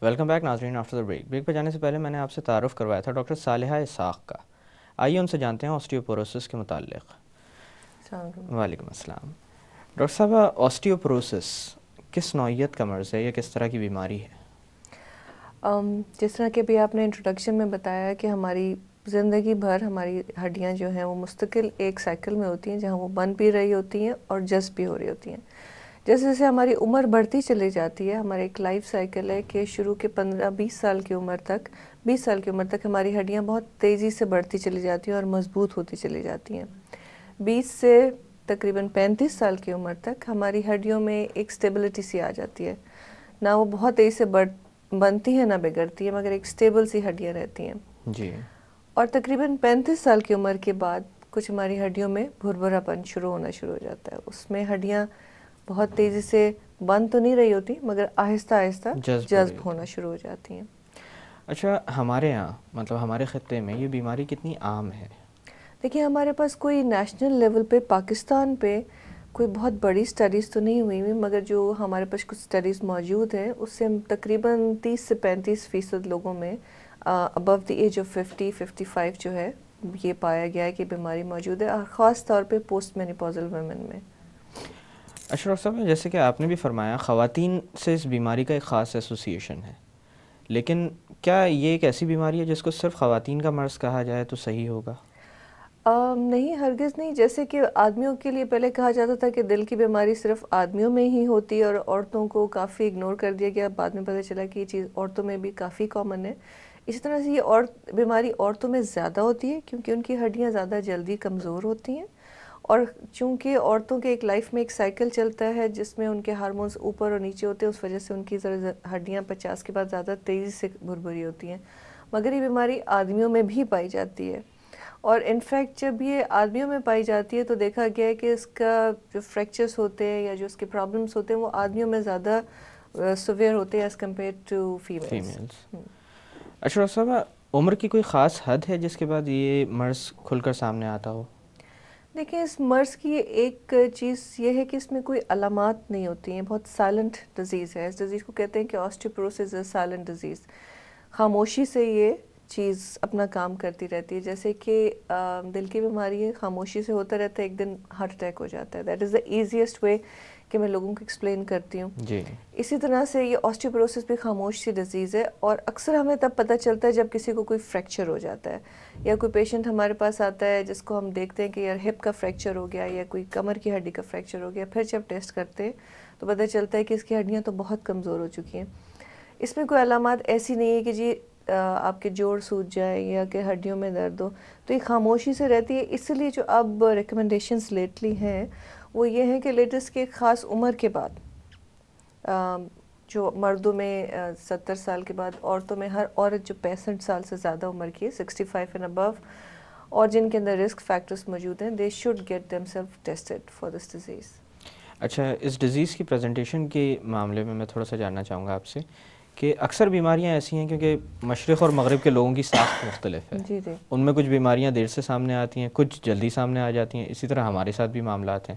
Welcome back ناظرین after the break پہ جانے سے پہلے میں نے آپ سے تعارف کروایا تھا ڈاکٹر صالحہ اسحاق کا. آئیے ان سے جانتے ہیں آسٹیوپوروسس کے متعلق. وعلیکم السلام. ڈاکٹر صاحبہ، آسٹیوپوروسس کس نوعیت کا مرض ہے یا کس طرح کی بیماری ہے؟ جس طرح کہ ابھی آپ نے انٹروڈکشن میں بتایا کہ ہماری زندگی بھر ہماری ہڈیاں جو ہیں وہ مستقل ایک سائیکل میں ہوتی ہیں جہاں وہ بن بھی رہی ہوتی ہیں اور جذب بھی ہو رہی ہوتی ہیں. جیسے جیسے ہماری عمر بڑھتی چلی جاتی ہے، ہمارا ایک لائف سائیکل ہے کہ شروع کے 15-20 سال کی عمر تک 20 سال کی عمر تک ہماری ہڈیاں بہت تیزی سے بڑھتی چلی جاتی ہیں اور مضبوط ہوتی چلی جاتی ہیں. 20 سے تقریباً 35 سال کی عمر تک ہماری ہڈیوں میں ایک سٹیبلٹی سی آ جاتی ہے، نہ وہ بہت تیزی سے بنتی ہیں نہ بگڑتی ہیں، مگر ایک سٹیبل سی ہڈیاں رہتی ہیں. جی. اور تقریباً 35 سال کی عمر کے بعد کچھ ہماری ہڈیوں میں بھربھرا پن شروع ہونا شروع ہو جاتا ہے. اس میں ہڈیاں بہت تیزی سے بند تو نہیں رہی ہوتی مگر آہستہ آہستہ جذب ہونا شروع ہو جاتی ہیں. اچھا، ہمارے یہاں مطلب ہمارے خطے میں یہ بیماری کتنی عام ہے؟ دیکھیے، ہمارے پاس کوئی نیشنل لیول پہ پاکستان پہ کوئی بہت بڑی سٹڈیز تو نہیں ہوئی مگر جو ہمارے پاس کچھ سٹڈیز موجود ہیں اس سے تقریباً 30 سے 35% لوگوں میں ابو دی ایج آف 50-55 جو ہے یہ پایا گیا ہے کہ بیماری موجود ہے، اور خاص طور پہ پوسٹ مینوپوزل ویمن میں. ڈاکٹر صاحب، جیسے کہ آپ نے بھی فرمایا خواتین سے اس بیماری کا ایک خاص ایسوسیشن ہے، لیکن کیا یہ ایک ایسی بیماری ہے جس کو صرف خواتین کا مرض کہا جائے تو صحیح ہوگا؟ نہیں، ہرگز نہیں. جیسے کہ آدمیوں کے لیے پہلے کہا جاتا تھا کہ دل کی بیماری صرف آدمیوں میں ہی ہوتی ہے اور عورتوں کو کافی اگنور کر دیا گیا. بعد میں پتہ چلا کہ یہ چیز عورتوں میں بھی کافی کامن ہے. اسی طرح سے یہ بیماری عورتوں میں زیادہ ہوتی ہے کیونکہ ان کی ہڈیاں زیادہ جلدی کمزور ہوتی ہیں، اور چونکہ عورتوں کے ایک لائف میں ایک سائیکل چلتا ہے جس میں ان کے ہارمونز اوپر اور نیچے ہوتے ہیں، اس وجہ سے ان کی ہڈیاں 50 کے بعد زیادہ تیزی سے بھربھری ہوتی ہیں. مگر یہ بیماری آدمیوں میں بھی پائی جاتی ہے، اور انفیکٹ جب یہ آدمیوں میں پائی جاتی ہے تو دیکھا گیا ہے کہ اس کا جو فریکچرز ہوتے ہیں یا جو اس کے پرابلمس ہوتے ہیں وہ آدمیوں میں زیادہ سویئر ہوتے ہیں ایز کمپیئر ٹو فیمیلز. اچھا ڈاکٹر صاحب، عمر کی کوئی خاص حد ہے جس کے بعد یہ مرض کھل کر سامنے آتا ہو؟ دیکھیں، اس مرض کی ایک چیز یہ ہے کہ اس میں کوئی علامات نہیں ہوتی ہیں، بہت سائلنٹ ڈیزیز ہے. اس ڈیزیز کو کہتے ہیں کہ آسٹیوپوروسس از سائلنٹ ڈیزیز. خاموشی سے یہ چیز اپنا کام کرتی رہتی ہے. جیسے کہ دل کی بیماری ہے، خاموشی سے ہوتا رہتا ہے، ایک دن ہارٹ اٹیک ہو جاتا ہے. That is the easiest way کہ میں لوگوں کو ایکسپلین کرتی ہوں. جی. اسی طرح سے یہ آسٹیوپوروسس بھی خاموش سی ڈیزیز ہے، اور اکثر ہمیں تب پتہ چلتا ہے جب کسی کو کوئی فریکچر ہو جاتا ہے یا کوئی پیشنٹ ہمارے پاس آتا ہے جس کو ہم دیکھتے ہیں کہ یار ہپ کا فریکچر ہو گیا یا کوئی کمر کی ہڈی کا فریکچر ہو گیا. پھر جب ٹیسٹ کرتے ہیں تو پتہ چلتا ہے کہ اس کی ہڈیاں تو بہت کمزور ہو چکی ہیں. اس میں کوئی علامات ایسی نہیں ہے کہ جی آپ کے جوڑ سوج جائے یا کہ ہڈیوں میں درد ہو، تو یہ خاموشی سے رہتی ہے. اس لیے جو اب ریکمنڈیشنز لیٹلی ہیں وہ یہ ہیں کہ لیٹسٹ کے خاص عمر کے بعد، جو مردوں میں 70 سال کے بعد، عورتوں میں ہر عورت جو 65 سال سے زیادہ عمر کی ہے 65 اینڈ ابو، اور جن کے اندر رسک فیکٹرز موجود ہیں، they should get them self tested for this disease. اچھا، اس ڈیزیز کی پریزنٹیشن کے معاملے میں تھوڑا سا جاننا چاہوں گا آپ سے کہ اکثر بیماریاں ایسی ہیں کیونکہ مشرق اور مغرب کے لوگوں کی ساخت مختلف ہے. جی جی. ان میں کچھ بیماریاں دیر سے سامنے آتی ہیں، کچھ جلدی سامنے آ جاتی ہیں. اسی طرح ہمارے ساتھ بھی معاملات ہیں.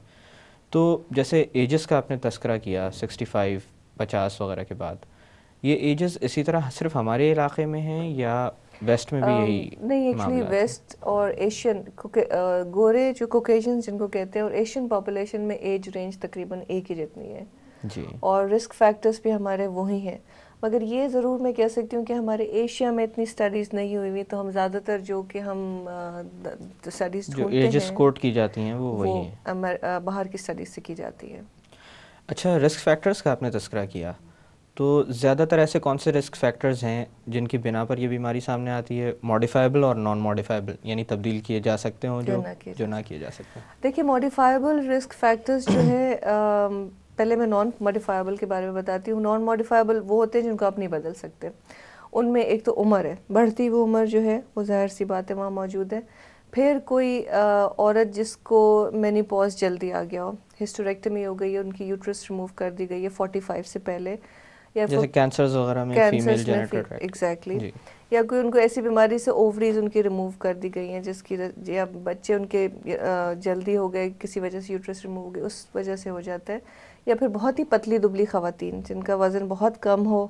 تو جیسے ایجز کا آپ نے تذکرہ کیا 65 50 وغیرہ کے بعد، یہ ایجز اسی طرح صرف ہمارے علاقے میں ہیں یا ویسٹ میں بھی یہی نہیں، ایکچولی ویسٹ اور ایشین گورے جو کوکیشنز جن کو کہتے ہیں اور ایشین پاپولیشن میں ایج رینج تقریباً ایک ہی جتنی ہے. جی. اور رسک فیکٹرز بھی ہمارے وہی ہیں. مگر یہ ضرور میں کہہ سکتی ہوں کہ ہمارے ایشیا میں اتنی سٹڈیز نہیں ہوئی ہوئی، تو ہم زیادہ تر جو کہ ہم سٹڈیز جو ڈھونڈتے ایجز ہیں کوٹ کی جاتی ہیں وہ وہی ہیں، باہر کی سٹڈیز سے کی جاتی ہے. اچھا، رسک فیکٹرز کا آپ نے تذکرہ کیا، تو زیادہ تر ایسے کون سے رسک فیکٹرز ہیں جن کی بنا پر یہ بیماری سامنے آتی ہے؟ موڈیفائبل اور نان موڈیفائبل، یعنی تبدیل کیے جا سکتے ہوں جو نہ کیے جا سکتے ہیں. دیکھیے، موڈیفائبل رسک فیکٹرز جو ہے، پہلے میں نان موڈیفائبل کے بارے میں بتاتی ہوں. نان موڈیفائبل وہ ہوتے ہیں جن کو آپ نہیں بدل سکتے. ان میں ایک تو عمر ہے، بڑھتی ہوئی عمر جو ہے وہ ظاہر سی بات ہے وہاں موجود ہے. پھر کوئی عورت جس کو مینیپوز جلدی آ گیا ہو، ہسٹوریکٹمی ہو گئی ہے، ان کی یوٹرس ریموو کر دی گئی ہے 45 سے پہلے، یا جیسے کینسرز وغیرہ میں فیمیل جینیٹل ٹریکٹ. ایگزیکٹلی. یا کوئی ان کو ایسی بیماری سے اووریز ان کی ریموو کر دی گئی ہیں جس کی، یا بچے ان کے جلدی ہو گئے کسی وجہ سے، یوٹرس ریموو ہو گئی اس وجہ سے ہو جاتا ہے. یا پھر بہت ہی پتلی دبلی خواتین جن کا وزن بہت کم ہو،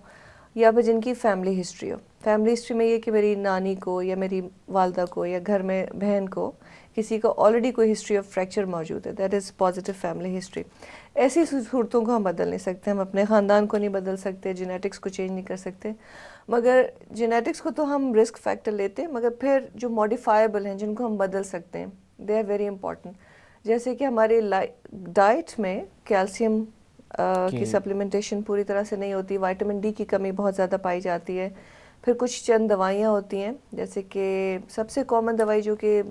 یا پھر جن کی فیملی ہسٹری ہو. فیملی ہسٹری میں یہ کہ میری نانی کو یا میری والدہ کو یا گھر میں بہن کو کسی کا آلریڈی کوئی ہسٹری آف فریکچر موجود ہے, that is positive family history. ایسی صورتوں کو ہم بدل نہیں سکتے, ہم اپنے خاندان کو نہیں بدل سکتے, جینیٹکس کو چینج نہیں کر سکتے, مگر جینیٹکس کو تو ہم رسک فیکٹر لیتے ہیں, مگر پھر جو ماڈیفائبل ہیں جن کو ہم بدل سکتے ہیں دے آر ویری امپورٹنٹ. جیسے کہ ہمارے ڈائٹ میں کیلشیم کی سپلیمنٹیشن پوری طرح سے نہیں ہوتی, وائٹامن ڈی کی کمی بہت زیادہ پائی جاتی ہے. پھر کچھ چند دوائیاں ہوتی ہیں, جیسے کہ سب سے کامن دوائی جو کہ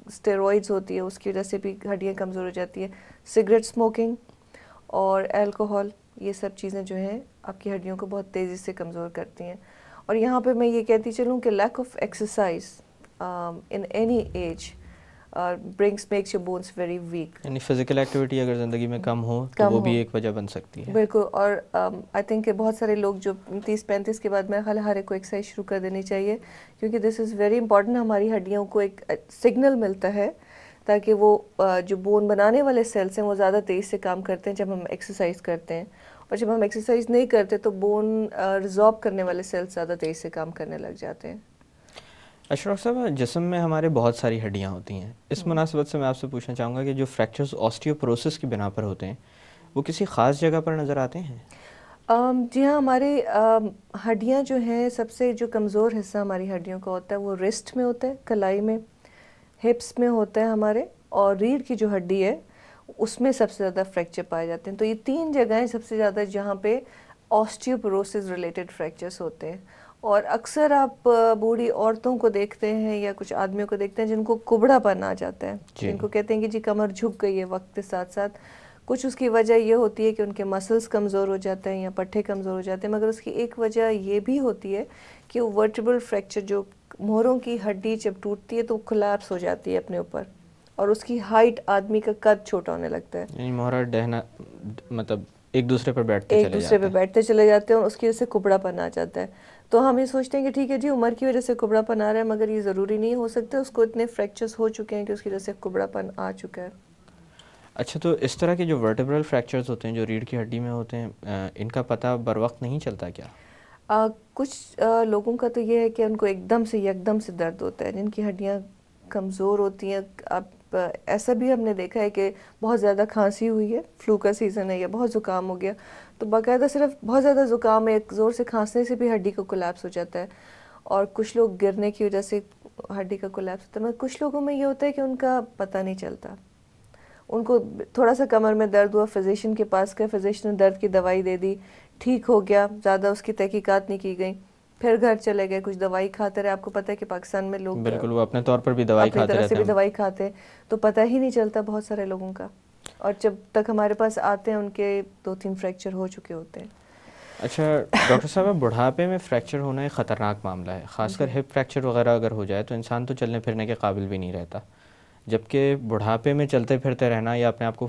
اسٹیرائڈز ہوتی ہے, اس کی وجہ سے بھی ہڈیاں کمزور ہو جاتی ہیں. سگریٹ اسموکنگ اور الکوہول, یہ سب چیزیں جو ہیں آپ کی ہڈیوں کو بہت تیزی سے کمزور کرتی ہیں. اور یہاں پہ میں یہ کہتی چلوں کہ lack of exercise in any age brings makes your bones very weak. یعنی فزیکل ایکٹیویٹی اگر زندگی میں کم ہو تو وہ بھی ایک وجہ بن سکتی ہے. بالکل. اور آئی تھنک کہ بہت سارے لوگ جو 30-35 کے بعد میں خیال ہر ایک کو ایکسرسائز شروع کر دینی چاہیے, کیونکہ دس از ویری امپورٹنٹ. ہماری ہڈیوں کو ایک سگنل ملتا ہے تاکہ وہ جو بون بنانے والے سیلس ہیں وہ زیادہ تیز سے کام کرتے ہیں جب ہم ایکسرسائز کرتے ہیں, اور جب ہم ایکسرسائز نہیں کرتے تو بون ریزارب کرنے والے سیلس زیادہ تیز سے کام کرنے لگ جاتے ہیں. اشرف صاحب, جسم میں ہمارے بہت ساری ہڈیاں ہوتی ہیں, اس مناسبت سے میں آپ سے پوچھنا چاہوں گا کہ جو فریکچرز آسٹیوپروسس کی بنا پر ہوتے ہیں وہ کسی خاص جگہ پر نظر آتے ہیں؟ جی ہاں, ہمارے ہڈیاں جو ہیں سب سے جو کمزور حصہ ہماری ہڈیوں کا ہوتا ہے وہ ریسٹ میں ہوتا ہے, کلائی میں, ہپس میں ہوتا ہے ہمارے, اور ریڑھ کی جو ہڈی ہے اس میں سب سے زیادہ فریکچر پائے جاتے ہیں. تو یہ 3 جگہیں سب سے زیادہ جہاں پہ آسٹیوپروسس ریلیٹڈ فریکچرز ہوتے ہیں. اور اکثر آپ بوڑھی عورتوں کو دیکھتے ہیں یا کچھ آدمیوں کو دیکھتے ہیں جن کو کبڑا پن آ جاتا ہے, جن کو کہتے ہیں کہ جی کمر جھک گئی ہے وقت کے ساتھ ساتھ. کچھ اس کی وجہ یہ ہوتی ہے کہ ان کے مسلز کمزور ہو جاتے ہیں یا پٹھے کمزور ہو جاتے ہیں, مگر اس کی ایک وجہ یہ بھی ہوتی ہے کہ وہ ورٹیبرل فریکچر, جو مہروں کی ہڈی جب ٹوٹتی ہے تو کولیپس ہو جاتی ہے اپنے اوپر, اور اس کی ہائٹ آدمی کا قد چھوٹا ہونے لگتا ہے. یعنی مہرہ ڈہنا مطلب ایک دوسرے پر بیٹھتے چلے جاتے ہیں اور اس کی وجہ سے کبڑا پن آ جاتا ہے. تو ہم یہ سوچتے ہیں کہ ٹھیک ہے جی عمر کی وجہ سے کبڑا پن آ رہا ہے, مگر یہ ضروری نہیں ہو سکتا, اس کو اتنے فریکچرز ہو چکے ہیں کہ اس کی وجہ سے کبڑا پن آ چکا ہے. اچھا, تو اس طرح کے جو ورٹیبرل فریکچرز ہوتے ہیں جو ریڑھ کی ہڈی میں ہوتے ہیں, ان کا پتہ بر وقت نہیں چلتا کیا؟ کچھ لوگوں کا تو یہ ہے کہ ان کو یکدم سے درد ہوتا ہے, جن کی ہڈیاں کمزور ہوتی ہیں. اب ایسا بھی ہم نے دیکھا ہے کہ بہت زیادہ کھانسی ہوئی ہے, فلو کا سیزن ہے یا بہت زکام ہو گیا, تو باقاعدہ صرف بہت زیادہ زکام ہے, زور سے کھانسنے سے بھی ہڈی کا کولیپس ہو جاتا ہے. اور کچھ لوگ گرنے کی وجہ سے ہڈی کا کولیپس ہوتا ہے, مگر کچھ لوگوں میں یہ ہوتا ہے کہ ان کا پتہ نہیں چلتا. ان کو تھوڑا سا کمر میں درد ہوا, فزیشین کے پاس گئے, فزیشین نے درد کی دوائی دے دی, ٹھیک ہو گیا, زیادہ اس کی تحقیقات نہیں کی گئی, پھر گھر چلے گئے, کچھ دوائی کھاتے رہے. آپ کو پتہ ہے کہ پاکستان میں لوگ بالکل وہ اپنے طور پر بھی دوائی کھاتے رہتے ہیں, اپنی طرح سے بھی دوائی کھاتے ہیں, تو پتہ ہی نہیں چلتا بہت سارے لوگوں کا, اور جب تک ہمارے پاس آتے ہیں ان کے 2-3 فریکچر ہو چکے ہوتے ہیں. اچھا ڈاکٹر صاحب, بڑھاپے میں فریکچر ہونا ایک خطرناک معاملہ ہے, خاص کر ہپ فریکچر وغیرہ اگر ہو جائے تو انسان تو چلنے پھرنے کے قابل بھی نہیں رہتا, جبکہ بڑھاپے میں چلتے پھرتے رہنا یا اپنے آپ کو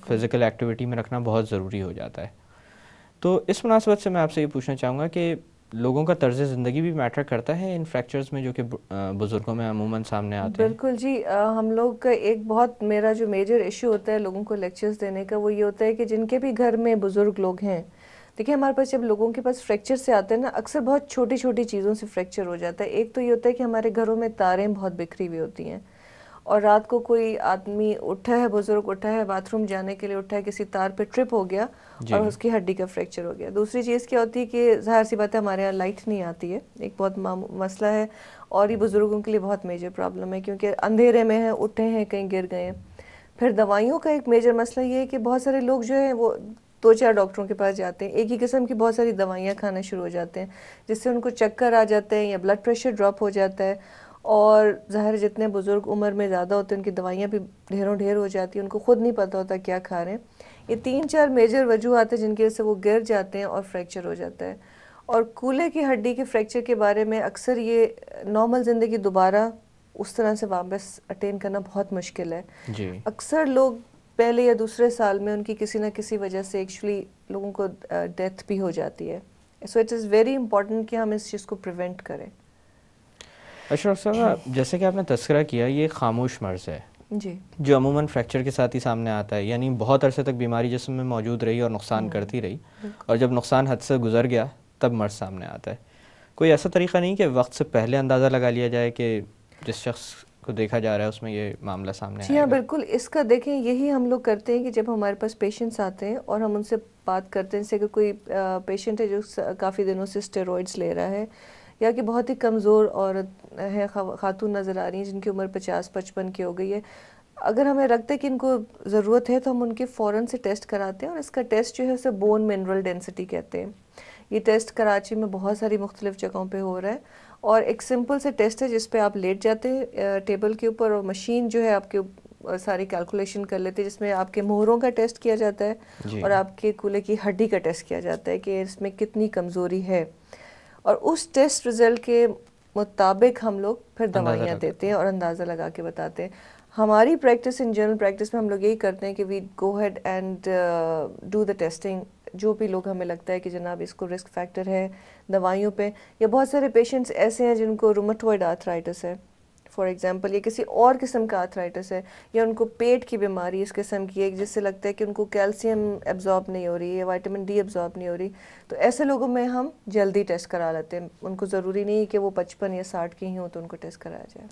فزیکل ایکٹیویٹی میں رکھنا بہت ضروری ہو جاتا ہے. تو اس مناسبت سے میں آپ سے یہ پوچھنا چاہوں گا کہ لوگوں کا طرز زندگی بھی میٹر کرتا ہے ان فریکچرز میں جو کہ بزرگوں میں عموماً سامنے آتے ہیں؟ بالکل جی, ہم لوگ کا ایک بہت میرا جو میجر ایشو ہوتا ہے لوگوں کو لیکچرز دینے کا, وہ یہ ہوتا ہے کہ جن کے بھی گھر میں بزرگ لوگ ہیں, دیکھیں ہمارے پاس جب لوگوں کے پاس فریکچر سے آتے ہیں نا, اکثر بہت چھوٹی چھوٹی چیزوں سے فریکچر ہو جاتا ہے. ایک تو یہ ہوتا ہے کہ ہمارے گھروں میں تاریں بہت بکھری ہوئی ہوتی ہیں, اور رات کو کوئی آدمی اٹھا ہے, بزرگ اٹھا ہے, باتھ روم جانے کے لیے اٹھا ہے, کسی تار پہ ٹرپ ہو گیا اور اس کی ہڈی کا فریکچر ہو گیا. دوسری چیز کیا ہوتی ہے کہ ظاہر سی بات ہے ہمارے یہاں لائٹ نہیں آتی ہے, ایک بہت مسئلہ ہے, اور یہ بزرگوں کے لیے بہت میجر پرابلم ہے, کیونکہ اندھیرے میں ہیں, اٹھے ہیں, کہیں گر گئے ہیں. پھر دوائیوں کا ایک میجر مسئلہ یہ ہے کہ بہت سارے لوگ جو ہیں وہ 2-4 ڈاکٹروں کے پاس جاتے ہیں, ایک ہی قسم کی بہت ساری دوائیاں کھانا شروع ہو جاتے ہیں, جس سے ان کو چکر آ جاتے ہیں یا بلڈ پریشر ڈراپ ہو جاتا ہے. اور ظاہر جتنے بزرگ عمر میں زیادہ ہوتے ہیں ان کی دوائیاں بھی ڈھیروں ڈھیر ہو جاتی ہیں, ان کو خود نہیں پتہ ہوتا کیا کھا رہے ہیں. یہ 3-4 میجر وجوہات ہیں جن کی وجہ سے وہ گر جاتے ہیں اور فریکچر ہو جاتا ہے. اور کولے کی ہڈی کے فریکچر کے بارے میں اکثر یہ نارمل زندگی دوبارہ اس طرح سے واپس اٹین کرنا بہت مشکل ہے. اکثر لوگ پہلے یا دوسرے سال میں ان کی کسی نہ کسی وجہ سے ایکچولی لوگوں کو ڈیتھ بھی ہو جاتی ہے. So it is very important کہ ہم اس چیز کو پریونٹ کریں. اشرف صاحب, جیسے کہ آپ نے تذکرہ کیا, یہ خاموش مرض ہے جی, جو عموماً فریکچر کے ساتھ ہی سامنے آتا ہے, یعنی بہت عرصے تک بیماری جسم میں موجود رہی اور نقصان کرتی رہی, اور جب نقصان حد سے گزر گیا تب مرض سامنے آتا ہے. کوئی ایسا طریقہ نہیں کہ وقت سے پہلے اندازہ لگا لیا جائے کہ جس شخص کو دیکھا جا رہا ہے اس میں یہ معاملہ سامنے آئے جی گا؟ ہاں بالکل. اس کا دیکھیں یہی ہم لوگ کرتے ہیں کہ جب ہمارے پاس پیشنٹس آتے ہیں اور ہم ان سے بات کرتے ہیں، جیسے کہ کوئی پیشنٹ ہے جو کافی دنوں سے اسٹیرائڈس لے رہا ہے، یا کہ بہت ہی کمزور عورت ہے، خاتون نظر آ رہی ہیں جن کی عمر 50-55 کی ہو گئی ہے. اگر ہمیں لگتا ہے کہ ان کو ضرورت ہے تو ہم ان کے فوراً سے ٹیسٹ کراتے ہیں، اور اس کا ٹیسٹ جو ہے اسے بون منرل ڈینسٹی کہتے ہیں. یہ ٹیسٹ کراچی میں بہت ساری مختلف جگہوں پہ ہو رہا ہے، اور ایک سمپل سے ٹیسٹ ہے جس پہ آپ لیٹ جاتے ہیں ٹیبل کے اوپر، اور مشین جو ہے آپ کے ساری کیلکولیشن کر لیتے ہیں، جس میں آپ کے مہروں کا ٹیسٹ کیا جاتا ہے جی. اور آپ کے کولے کی ہڈی کا ٹیسٹ کیا جاتا ہے کہ اس میں کتنی کمزوری ہے، اور اس ٹیسٹ رزلٹ کے مطابق ہم لوگ پھر اندازہ دوائیاں لگاتے دیتے ہیں اور اندازہ لگا کے بتاتے ہیں. ہماری پریکٹس ان جنرل پریکٹس میں ہم لوگ یہی کرتے ہیں کہ we go ahead and do the testing. جو بھی لوگ ہمیں لگتا ہے کہ جناب اس کو رسک فیکٹر ہے دوائیوں پہ، یا بہت سارے پیشنٹس ایسے ہیں جن کو رومٹوائڈ آرتھرائٹس ہے فار ایگزامپل، یا کسی اور قسم کا آرتھرائٹس ہے، یا ان کو پیٹ کی بیماری اس قسم کی ہے جس سے لگتا ہے کہ ان کو کیلشیم ایبزارب نہیں ہو رہی ہے، وائٹامن ڈی ایبزارب نہیں ہو رہی، تو ایسے لوگوں میں ہم جلدی ٹیسٹ کرا لیتے ہیں. ان کو ضروری نہیں ہے کہ وہ 55 یا 60 کی ہی ہوں تو ان کو ٹیسٹ کرایا جائے.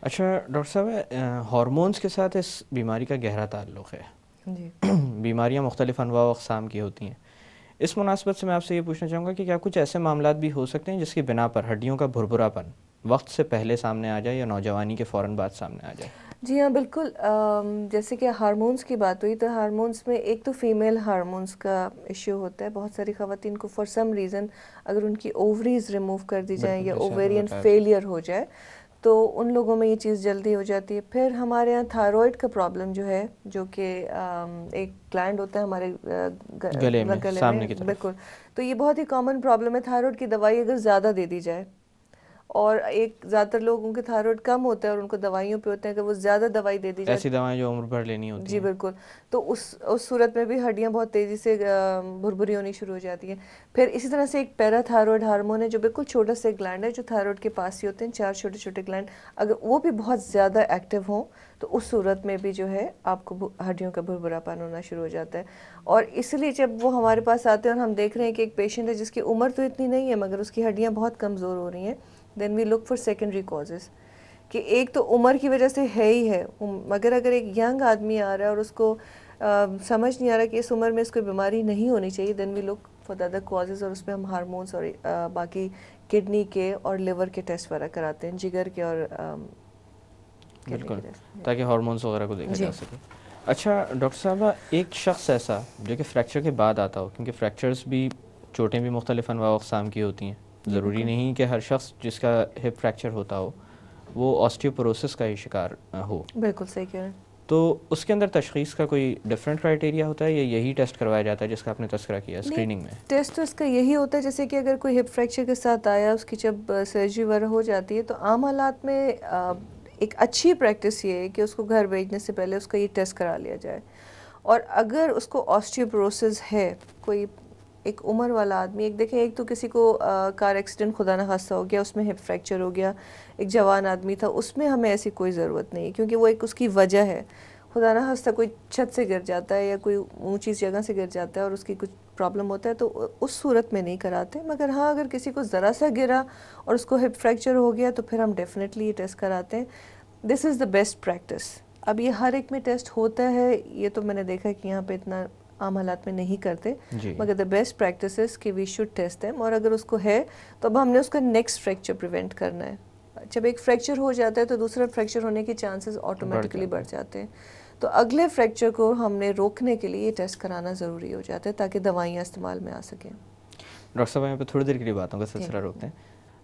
اچھا ڈاکٹر صاحب، ہارمونز کے ساتھ اس بیماری کا گہرا تعلق ہے. جی بیماریاں مختلف انواع و اقسام کی ہوتی ہیں. اس مناسبت سے میں آپ سے یہ پوچھنا چاہوں گا کہ کیا کچھ ایسے معاملات بھی ہو سکتے ہیں جس کی بنا پر ہڈیوں کا بھربھراپن وقت سے پہلے سامنے آ جائے یا نوجوانی کے فوراً بعد سامنے آ جائے؟ جی ہاں بالکل. جیسے کہ ہارمونز کی بات ہوئی تو ہارمونز میں ایک تو فیمیل ہارمونز کا ایشو ہوتا ہے. بہت ساری خواتین کو فار سم ریزن اگر ان کی اووریز ریموو کر دی جائیں یا جیسے آپ نے اوویرین بتایا. فیلئر ہو جائے تو ان لوگوں میں یہ چیز جلدی ہو جاتی ہے. پھر ہمارے یہاں تھائرائڈ کا پرابلم جو ہے، جو کہ ایک گلینڈ ہوتا ہے ہمارے گلے میں سامنے کی طرف. بالکل. تو یہ بہت ہی کامن پرابلم ہے. تھائرائڈ کی دوائی اگر زیادہ دے دی جائے، اور ایک زیادہ تر لوگوں کے تھائرائڈ کم ہوتا ہے اور ان کو دوائیوں پہ ہوتے ہیں، اگر وہ زیادہ دوائی دے دی جائے، ایسی دوائیں جو عمر بھر لینی ہوتی جی ہیں. بالکل، تو اس صورت میں بھی ہڈیاں بہت تیزی سے بھربھری ہونی شروع ہو جاتی ہیں. پھر اسی طرح سے ایک پیرا تھائرائڈ ہارمون ہے جو بالکل چھوٹا سا گلینڈ ہے جو تھائرائڈ کے پاس ہی ہوتے ہیں، 4 چھوٹے چھوٹے گلینڈ. اگر وہ بھی بہت زیادہ ایکٹیو ہوں تو اس صورت میں بھی جو ہے آپ کو ہڈیوں کا بھربھراپن ہونا شروع ہو جاتا ہے. اور اس لیے جب وہ ہمارے پاس آتے ہیں اور ہم دیکھ رہے ہیں کہ ایک پیشنٹ ہے جس کی عمر تو اتنی نہیں ہے مگر اس کی ہڈیاں بہت کمزور ہو رہی ہیں، دین we look for secondary causes. کہ ایک تو عمر کی وجہ سے ہے ہی ہے، مگر اگر ایک ینگ آدمی آ رہا ہے اور اس کو سمجھ نہیں آ رہا کہ اس عمر میں اس کو بیماری نہیں ہونی چاہیے، then we look for the other causes, اور اس پہ ہم ہارمونس اور باقی کڈنی کے اور لیور کے ٹیسٹ وغیرہ کراتے ہیں، جگر کے اور بالکل، تاکہ ہارمونس وغیرہ کو دیکھا جی جا سکے. اچھا ڈاکٹر صاحبہ، ایک شخص ایسا جو کہ فریکچر کے بعد آتا ہو، کیونکہ فریکچرز بھی چوٹیں بھی مختلف انواع و اقسام کی ہوتی ہیں، ضروری نہیں کہ ہر شخص جس کا ہپ فریکچر ہوتا ہو وہ آسٹیوپروسس کا ہی شکار ہو. بالکل صحیح کہہ رہے ہیں. تو اس کے اندر تشخیص کا کوئی ڈفرینٹ کرائٹیریا ہوتا ہے یا یہی ٹیسٹ کروایا جاتا ہے جس کا آپ نے تذکرہ کیا اسکریننگ میں؟ ٹیسٹ تو اس کا یہی ہوتا ہے جیسے کہ اگر کوئی ہپ فریکچر کے ساتھ آیا، اس کی جب سرجری وغیرہ ہو جاتی ہے تو عام حالات میں ایک اچھی پریکٹس یہ ہے کہ اس کو گھر بھیجنے سے پہلے اس کا یہ ٹیسٹ کرا لیا جائے. اور اگر اس کو آسٹیوپروسس ہے، کوئی ایک عمر والا آدمی، ایک دیکھیں ایک تو کسی کو کار ایکسیڈنٹ خدا نخواستہ ہو گیا، اس میں ہپ فریکچر ہو گیا، ایک جوان آدمی تھا، اس میں ہمیں ایسی کوئی ضرورت نہیں کیونکہ وہ ایک اس کی وجہ ہے. خدا نخواستہ کوئی چھت سے گر جاتا ہے یا کوئی اونچی جگہ سے گر جاتا ہے اور اس کی کچھ پرابلم ہوتا ہے تو اس صورت میں نہیں کراتے. مگر ہاں اگر کسی کو ذرا سا گرا اور اس کو ہپ فریکچر ہو گیا تو پھر ہم ڈیفینیٹلی یہ ٹیسٹ کراتے ہیں. دس از دا بیسٹ پریکٹس. اب یہ ہر ایک میں ٹیسٹ ہوتا ہے، یہ تو میں نے دیکھا کہ یہاں پہ اتنا عام حالات میں نہیں کرتے، مگر دا بیسٹ پریکٹس از کہ وی شوڈ ٹیسٹ دیم. اور اگر اس کو ہے تو اب ہم نے اس کا نیکسٹ فریکچر پریونٹ کرنا ہے. جب ایک فریکچر ہو جاتا ہے تو دوسرا فریکچر ہونے کے چانسز آٹومیٹکلی بڑھ جاتے ہیں. تو اگلے فریکچر کو ہم نے روکنے کے لیے یہ ٹیسٹ کرانا ضروری ہو جاتا ہے تاکہ دوائیاں استعمال میں آ سکیں. ڈاکٹر صاحب یہاں پہ تھوڑی دیر کے لیے باتوں کا سلسلہ روکتے ہیں.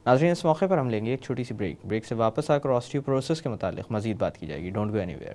ناظرین اس موقع پر ہم لیں گے ایک چھوٹی سی بریک سے واپس آ کر آسٹیوپروسس کے متعلق مزید بات کی جائے گی. Don't go any where.